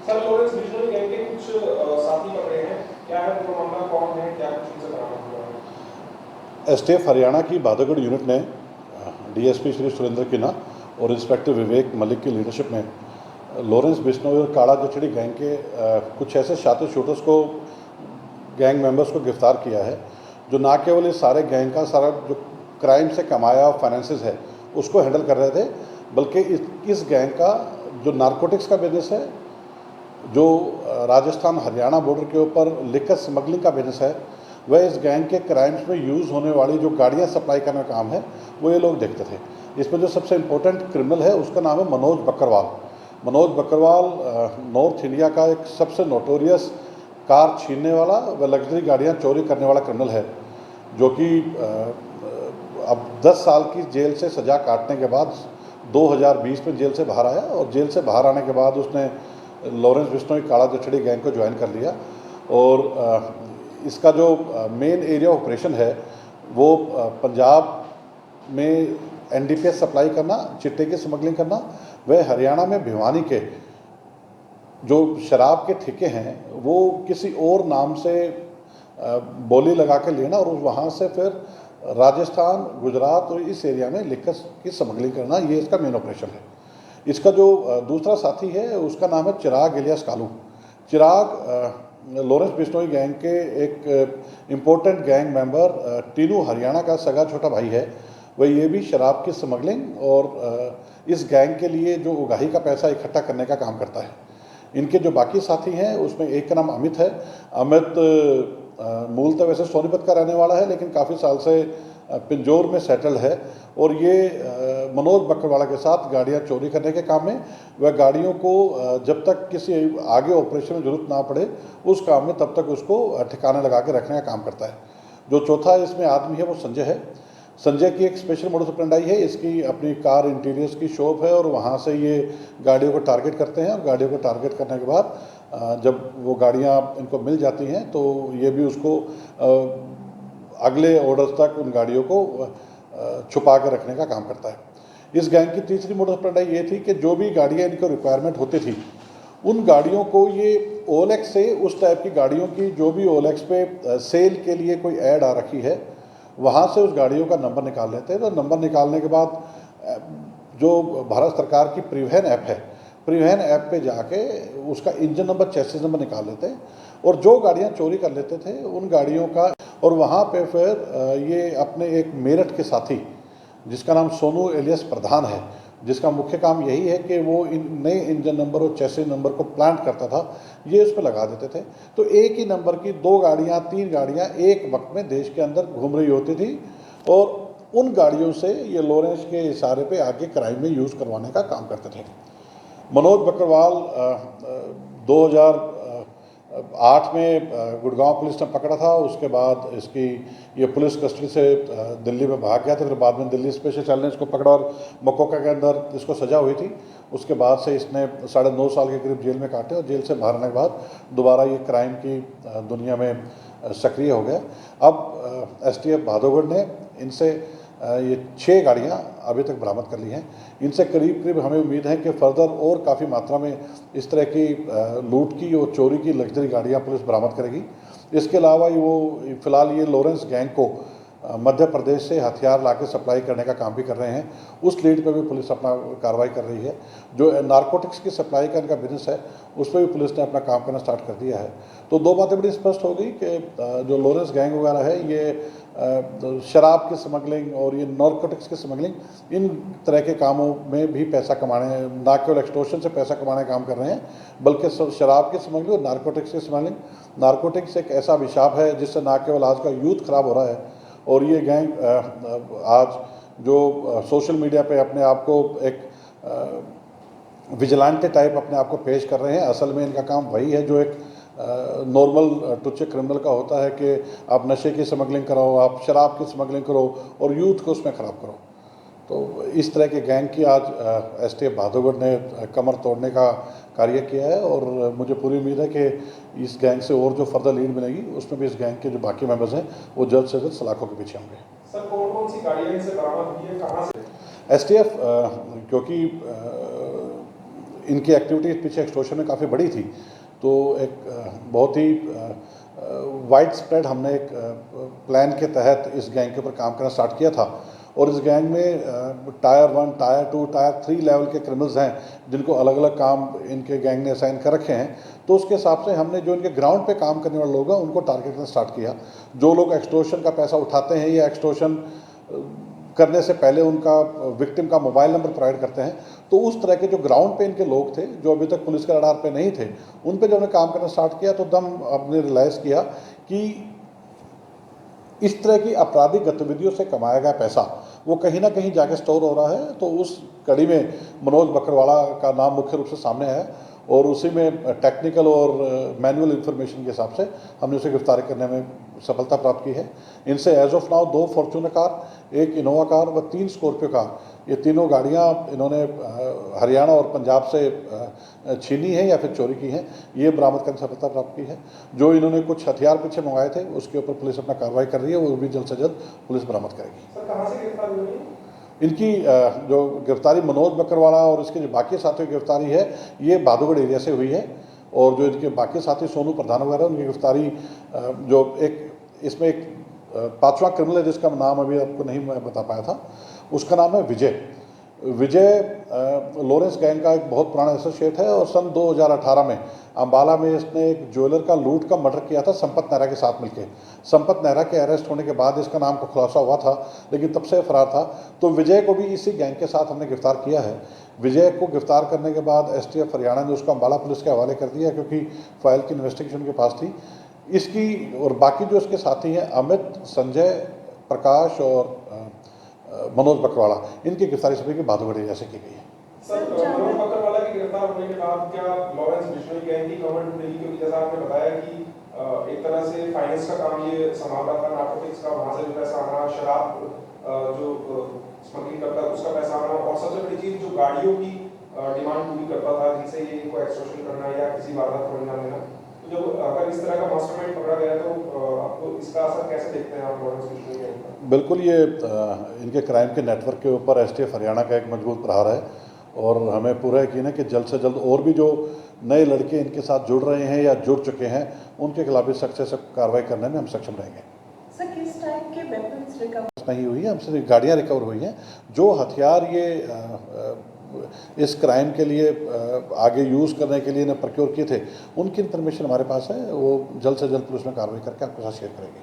Sir Lawrence बिजनोई gang के कुछ साथी पकड़े हैं, क्या है पूरा मामला, कौन है, क्या कुछ उनसे बरामद हुआ है? एसटीएफ हरियाणा की बादरगढ़ यूनिट ने डीएसपी श्री सुरेंद्र किन्ना और इंस्पेक्टर विवेक मलिक की लीडरशिप में लॉरेंस बिश्नोई और काला जचड़ी गैंग के कुछ ऐसे शातिर शूटर्स को, गैंग मेंबर्स को गिरफ्तार किया है जो ना केवल इस सारे गैंग का सारा जो क्राइम से कमाया फाइनेंसेस है उसको हैंडल कर रहे थे, बल्कि इस गैंग का जो नारकोटिक्स का बिजनेस है, जो राजस्थान हरियाणा बॉर्डर के ऊपर लिकर स्मगलिंग का बिजनेस है, वह इस गैंग के क्राइम्स में यूज़ होने वाली जो गाड़ियाँ सप्लाई करने का काम है वो ये लोग देखते थे। इसमें जो सबसे इम्पोर्टेंट क्रिमिनल है उसका नाम है मनोज बकरवाल। मनोज बकरवाल नॉर्थ इंडिया का एक सबसे नोटोरियस कार छीनने वाला व लग्जरी गाड़ियाँ चोरी करने वाला क्रिमिनल है, जो कि अब 10 साल की जेल से सज़ा काटने के बाद 2020 में जेल से बाहर आया और जेल से बाहर आने के बाद उसने लॉरेंस बिश्नोई काला जचड़ी गैंग को ज्वाइन कर लिया। और इसका जो मेन एरिया ऑपरेशन है वो पंजाब में एनडीपीएस सप्लाई करना, चिट्टे की स्मगलिंग करना, वह हरियाणा में भिवानी के जो शराब के ठेके हैं वो किसी और नाम से बोली लगा के लेना और वहाँ से फिर राजस्थान, गुजरात और इस एरिया में लिकर की स्मगलिंग करना, ये इसका मेन ऑपरेशन है। इसका जो दूसरा साथी है उसका नाम है चिराग इलियास कालू। चिराग लॉरेंस बिश्नोई गैंग के एक important gang member Tinu Haryana का सगा छोटा भाई है। वह ये भी शराब की स्मगलिंग और इस गैंग के लिए जो उगाही का पैसा इकट्ठा करने का काम करता है। इनके जो बाकी साथी हैं उसमें एक का नाम अमित है। अमित मूलतः वैसे सोनीपत का रहने वाला है लेकिन काफ़ी साल से पिंजौर में सेटल है और ये मनोज बकरवाला के साथ गाड़ियां चोरी करने के काम में, वह गाड़ियों को जब तक किसी आगे ऑपरेशन में जरूरत ना पड़े उस काम में तब तक उसको ठिकाने लगा के रखने का काम करता है। जो चौथा इसमें आदमी है वो संजय है। संजय की एक स्पेशल मोडस ऑपरेंडी है, इसकी अपनी कार इंटीरियर्स की शॉप है और वहाँ से ये गाड़ियों को टारगेट करते हैं और गाड़ियों को टारगेट करने के बाद जब वो गाड़ियाँ इनको मिल जाती हैं तो ये भी उसको अगले ऑर्डर्स तक उन गाड़ियों को छुपा कर रखने का काम करता है। इस गैंग की तीसरी मोडस ऑपरेंडी ये थी कि जो भी गाड़ियाँ इनको रिक्वायरमेंट होती थी उन गाड़ियों को ये ओलेक्स से, उस टाइप की गाड़ियों की जो भी ओलेक्स पे सेल के लिए कोई ऐड आ रखी है वहाँ से उस गाड़ियों का नंबर निकाल लेते हैं। तो नंबर निकालने के बाद जो भारत सरकार की परिवहन ऐप है, परिवहन ऐप पे जाके उसका इंजन नंबर, चेसिस नंबर निकाल लेते हैं और जो गाड़ियाँ चोरी कर लेते थे उन गाड़ियों का, और वहाँ पे फिर ये अपने एक मेरठ के साथी जिसका नाम सोनू एलियस प्रधान है, जिसका मुख्य काम यही है कि वो इन नए इंजन नंबर और चेसिस नंबर को प्लांट करता था, ये उस पर लगा देते थे। तो एक ही नंबर की 2 गाड़ियाँ 3 गाड़ियाँ एक वक्त में देश के अंदर घूम रही होती थी और उन गाड़ियों से ये लॉरेंस के इशारे पे आके क्राइम में यूज़ करवाने का काम करते थे। मनोज बकरवाल 2008 में गुड़गांव पुलिस ने पकड़ा था। उसके बाद इसकी ये पुलिस कस्टडी से दिल्ली में भाग गया था, फिर बाद में दिल्ली स्पेशल सेल ने इसको पकड़ा और मकोका के अंदर इसको सज़ा हुई थी। उसके बाद से इसने 9.5 साल के करीब जेल में काटे और जेल से बाहर आने के बाद दोबारा ये क्राइम की दुनिया में सक्रिय हो गया। अब एसटीएफ भादोगढ़ ने इनसे ये 6 गाड़ियाँ अभी तक बरामद कर ली हैं। इनसे करीब करीब हमें उम्मीद है कि फर्दर और काफ़ी मात्रा में इस तरह की लूट की और चोरी की लग्जरी गाड़ियाँ पुलिस बरामद करेगी। इसके अलावा वो फिलहाल ये लॉरेंस गैंग को मध्य प्रदेश से हथियार लाके सप्लाई करने का काम भी कर रहे हैं। उस लीड पर भी पुलिस अपना कार्रवाई कर रही है। जो नारकोटिक्स की सप्लाई का इनका बिजनेस है उस पर भी पुलिस ने अपना काम करना स्टार्ट कर दिया है। तो 2 बातें बड़ी स्पष्ट हो गई कि जो लॉरेंस गैंग वगैरह है ये शराब की स्मगलिंग और ये नारकोटिक्स की स्मगलिंग, इन तरह के कामों में भी पैसा कमाने, ना केवल एक्सटॉर्शन से पैसा कमाने का काम कर रहे हैं बल्कि शराब की स्मगलिंग और नारकोटिक्स की स्मगलिंग। नारकोटिक्स एक ऐसा अभिशाप है जिससे ना केवल आज का यूथ खराब हो रहा है और ये गैंग आज जो सोशल मीडिया पे अपने आप को एक विजिलेंटे टाइप अपने आप को पेश कर रहे हैं, असल में इनका काम वही है जो एक नॉर्मल टुच्चे क्रिमिनल का होता है कि आप नशे की स्मगलिंग कराओ, आप शराब की स्मगलिंग करो और यूथ को उसमें ख़राब करो। तो इस तरह के गैंग की आज एसटीएफ भादोगढ़ ने कमर तोड़ने का कार्य किया है और मुझे पूरी उम्मीद है कि इस गैंग से और जो फर्दर लीड मिलेगी उसमें भी इस गैंग के जो बाकी मेंबर्स हैं वो जल्द से जल्द सलाखों के पीछे होंगे। सर कौन कौन सी गाड़ियाँ इनसे बरामद हुई है, कहाँ से? एसटीएफ क्योंकि इनकी एक्टिविटी पीछे एक्सटॉर्शन में काफ़ी बड़ी थी, तो एक बहुत ही वाइड स्प्रेड हमने एक प्लान के तहत इस गैंग के ऊपर काम करना स्टार्ट किया था। और इस गैंग में टायर 1, टायर 2, टायर 3 लेवल के क्रिमिनल्स हैं जिनको अलग अलग काम इनके गैंग ने असाइन कर रखे हैं। तो उसके हिसाब से हमने जो इनके ग्राउंड पे काम करने वाले लोग हैं उनको टारगेट करना स्टार्ट किया। जो लोग एक्सटॉर्शन का पैसा उठाते हैं या एक्सटॉर्शन करने से पहले उनका विक्टिम का मोबाइल नंबर प्रोवाइड करते हैं, तो उस तरह के जो ग्राउंड पे इनके लोग थे जो अभी तक पुलिस के रडार पे नहीं थे, उन पे जब हमने काम करना स्टार्ट किया तो दम हमने रियलाइज़ किया कि इस तरह की आपराधिक गतिविधियों से कमाया गया पैसा वो कहीं ना कहीं जाके स्टोर हो रहा है। तो उस कड़ी में मनोज बकरवाला का नाम मुख्य रूप से सामने है और उसी में टेक्निकल और मैनुअल इंफॉर्मेशन के हिसाब से हमने उसे गिरफ्तारी करने में सफलता प्राप्त की है। इनसे as of now 2 Fortuner car, 1 Innova car व 3 स्कॉर्पियो कार, ये तीनों गाड़ियाँ इन्होंने हरियाणा और पंजाब से छीनी है या फिर चोरी की हैं, ये बरामद करने में सफलता प्राप्त की है। जो इन्होंने कुछ हथियार पीछे मंगाए थे उसके ऊपर पुलिस अपना कार्रवाई कर रही है, वो भी जल्द से जल्द पुलिस बरामद करेगी। सर कहाँ से गिरफ्तार हुई? इनकी जो गिरफ्तारी मनोज बकरवाला और इसके जो बाकी साथियों की गिरफ्तारी है ये भादुगढ़ एरिया से हुई है। और जो इनके बाकी साथी सोनू प्रधान वगैरह उनकी गिरफ्तारी जो इसमें एक 5वां क्रिमिनल है जिसका नाम अभी आपको नहीं मैं बता पाया था, उसका नाम है विजय। लॉरेंस गैंग का एक बहुत पुराना एसोसिएट है और सन 2018 में अम्बाला में इसने एक ज्वेलर का लूट का मर्डर किया था संपत नेहरा के साथ मिलकर। संपत नेहरा के अरेस्ट होने के बाद इसका नाम का खुलासा हुआ था, लेकिन तब से फरार था। तो विजय को भी इसी गैंग के साथ हमने गिरफ्तार किया है। विजय को गिरफ्तार करने के बाद एसटीएफ हरियाणा ने उसको अम्बाला पुलिस के हवाले कर दिया क्योंकि फाइल की इन्वेस्टिगेशन के पास थी। इसकी और बाकी जो इसके साथी हैं अमित, संजय, प्रकाश और मनोज बकरवाला, इनकी गिरफ्तारी सभी की भादुगढ़ एरिया से की गई है। सर मनोज बकरवाला की गिरफ्तार होने के बाद क्या लॉरेंस बिश्नोई गैंग की कवर टूटेगी? क्योंकि जैसा आपने बताया कि एक तरह से फाइनेंस का काम ये संभाल रहा था, नार्कोटिक्स का, वहाँ से जो पैसा आना, शराब जो स्मगलिंग करता है उसका पैसा आना, और सबसे बड़ी चीज़ जो गाड़ियों की डिमांड पूरी करता था जिनसे ये इनको एक्सटॉर्शन करना या किसी वारदात को अंजाम देना। तो जब अगर इस तरह का मास्टरमाइंड पकड़ा गया तो आपको इसका असर कैसे देखते हैं आप लॉरेंस बिश्नोई गैंग का? बिल्कुल, ये इनके क्राइम के नेटवर्क के ऊपर एसटीएफ हरियाणा का एक मजबूत प्रहार है और हमें पूरा यकीन है कि जल्द से जल्द और भी जो नए लड़के इनके साथ जुड़ रहे हैं या जुड़ चुके हैं उनके खिलाफ भी सख्त से सख्त कार्रवाई करने में हम सक्षम रहेंगे। सर किस टाइप के वेपन्स रिकवर नहीं हुई है, हमसे गाड़ियाँ रिकवर हुई हैं। जो हथियार ये इस क्राइम के लिए आगे यूज़ करने के लिए इन्हें प्रोक्योर किए थे उनकी इन्फॉर्मेशन हमारे पास है, वो जल्द से जल्द पुलिस में कार्रवाई करके आपके साथ शेयर करेंगे।